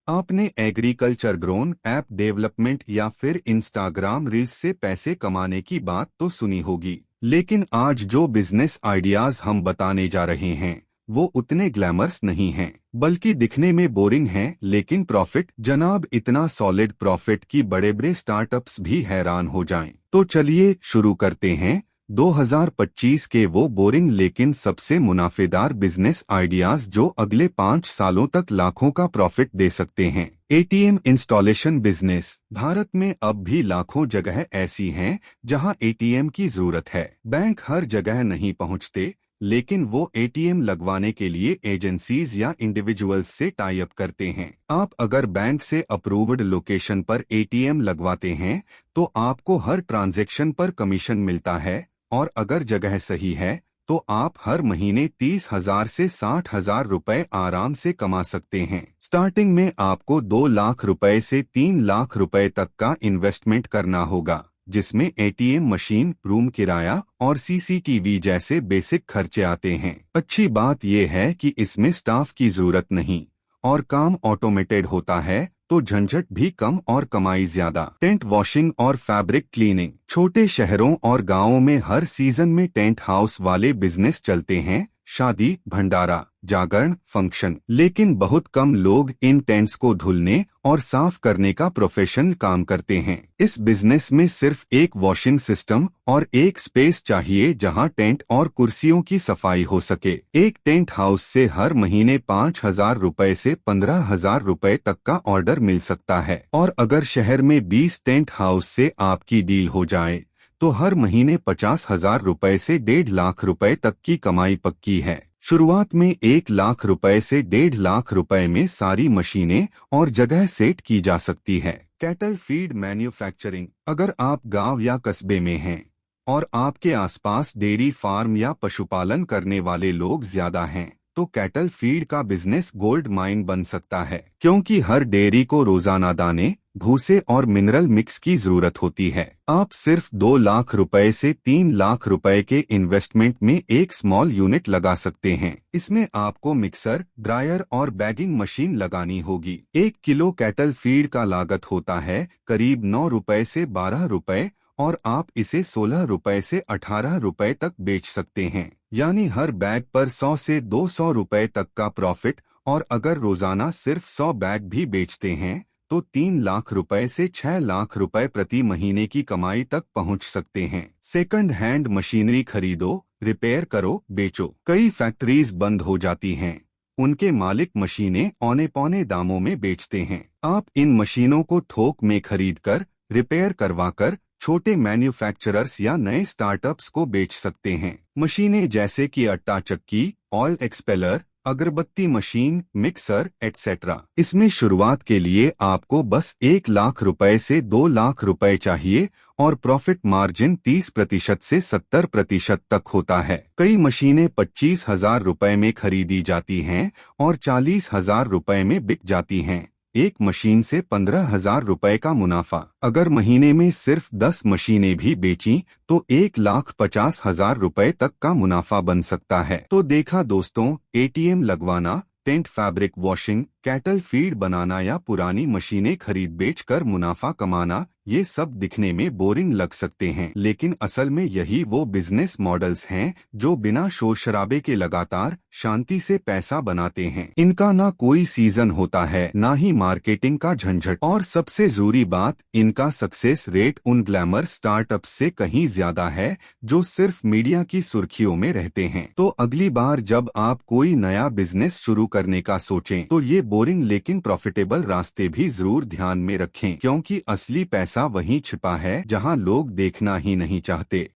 आपने agriculture grown app development या फिर इंस्टाग्राम रील्स से पैसे कमाने की बात तो सुनी होगी, लेकिन आज जो बिजनेस आइडियाज हम बताने जा रहे हैं वो उतने ग्लैमरस नहीं हैं, बल्कि दिखने में बोरिंग हैं, लेकिन प्रॉफिट जनाब इतना सॉलिड प्रॉफिट कि बड़े बड़े स्टार्टअप्स भी हैरान हो जाएं। तो चलिए शुरू करते हैं 2025 के वो बोरिंग लेकिन सबसे मुनाफेदार बिजनेस आइडियाज जो अगले 5 सालों तक लाखों का प्रॉफिट दे सकते हैं। ATM installation business. भारत में अब भी लाखों जगह ऐसी हैं जहां एटीएम की जरूरत है। बैंक हर जगह नहीं पहुंचते, लेकिन वो एटीएम लगवाने के लिए एजेंसीज या इंडिविजुअल्स से टाई अप करते हैं। आप अगर बैंक से अप्रूव्ड लोकेशन पर एटीएम लगवाते हैं तो आपको हर ट्रांजैक्शन पर कमीशन मिलता है, और अगर जगह सही है तो आप हर महीने 30,000 से 60,000 रुपए आराम से कमा सकते हैं। स्टार्टिंग में आपको 2 लाख रुपए से 3 लाख रुपए तक का इन्वेस्टमेंट करना होगा, जिसमें एटीएम मशीन, रूम किराया और सीसीटीवी जैसे बेसिक खर्चे आते हैं। अच्छी बात यह है कि इसमें स्टाफ की जरूरत नहीं और काम ऑटोमेटेड होता है, तो झंझट भी कम और कमाई ज्यादा। टेंट वॉशिंग और फैब्रिक क्लीनिंग। छोटे शहरों और गांवों में हर सीजन में टेंट हाउस वाले बिजनेस चलते हैं, शादी, भंडारा, जागरण, फंक्शन। लेकिन बहुत कम लोग इन टेंट्स को धुलने और साफ करने का प्रोफेशनल काम करते हैं। इस बिजनेस में सिर्फ एक वॉशिंग सिस्टम और एक स्पेस चाहिए जहां टेंट और कुर्सियों की सफाई हो सके। एक टेंट हाउस से हर महीने 5,000 रुपए से 15,000 रुपए तक का ऑर्डर मिल सकता है, और अगर शहर में 20 टेंट हाउस से आपकी डील हो जाए तो हर महीने 50,000 रुपए से 1.5 लाख रुपए तक की कमाई पक्की है। शुरुआत में 1 लाख रुपए से 1.5 लाख रुपए में सारी मशीनें और जगह सेट की जा सकती है। Cattle feed manufacturing. अगर आप गांव या कस्बे में हैं और आपके आसपास डेयरी फार्म या पशुपालन करने वाले लोग ज्यादा हैं, तो कैटल फीड का बिजनेस गोल्ड माइन बन सकता है, क्योंकि हर डेयरी को रोजाना दाने, भूसे और मिनरल मिक्स की जरूरत होती है। आप सिर्फ 2 लाख रुपए से 3 लाख रुपए के इन्वेस्टमेंट में एक स्मॉल यूनिट लगा सकते हैं। इसमें आपको मिक्सर, ड्रायर और बैगिंग मशीन लगानी होगी। 1 किलो कैटल फीड का लागत होता है करीब 9 रुपए से 12 रुपए, और आप इसे 16 रुपए से 18 रुपए तक बेच सकते हैं, यानी हर बैग पर 100 से 200 रुपए तक का प्रॉफिट। और अगर रोजाना सिर्फ 100 बैग भी बेचते हैं तो 3 लाख रुपए से 6 लाख रुपए प्रति महीने की कमाई तक पहुंच सकते हैं। सेकंड हैंड मशीनरी खरीदो, रिपेयर करो, बेचो। कई फैक्ट्रीज बंद हो जाती हैं, उनके मालिक मशीनें औने पौने दामों में बेचते हैं। आप इन मशीनों को थोक में खरीदकर, रिपेयर करवाकर छोटे मैन्युफैक्चरर्स या नए स्टार्टअप्स को बेच सकते हैं। मशीनें जैसे कि आटा चक्की, ऑयल एक्सपेलर, अगरबत्ती मशीन, मिक्सर एटसेट्रा। इसमें शुरुआत के लिए आपको बस 1 लाख रुपए से 2 लाख रुपए चाहिए, और प्रॉफिट मार्जिन 30% से 70% तक होता है। कई मशीनें 25,000 रुपए में खरीदी जाती हैं और 40,000 रुपए में बिक जाती हैं। एक मशीन से 15,000 रुपए का मुनाफा। अगर महीने में सिर्फ 10 मशीनें भी बेची तो 1,50,000 रुपए तक का मुनाफा बन सकता है। तो देखा दोस्तों, एटीएम लगवाना, tent fabric washing, cattle feed बनाना या पुरानी मशीनें खरीद बेच कर मुनाफा कमाना, ये सब दिखने में बोरिंग लग सकते हैं, लेकिन असल में यही वो बिजनेस मॉडल्स हैं जो बिना शोर शराबे के लगातार शांति से पैसा बनाते हैं। इनका ना कोई सीजन होता है, ना ही मार्केटिंग का झंझट, और सबसे जरूरी बात, इनका सक्सेस रेट उन ग्लैमर स्टार्टअप्स से कहीं ज्यादा है जो सिर्फ मीडिया की सुर्खियों में रहते हैं। तो अगली बार जब आप कोई नया बिजनेस शुरू करने का सोचें तो ये बोरिंग लेकिन प्रॉफिटेबल रास्ते भी जरूर ध्यान में रखें, क्योंकि असली पैसा वहीं छिपा है जहां लोग देखना ही नहीं चाहते।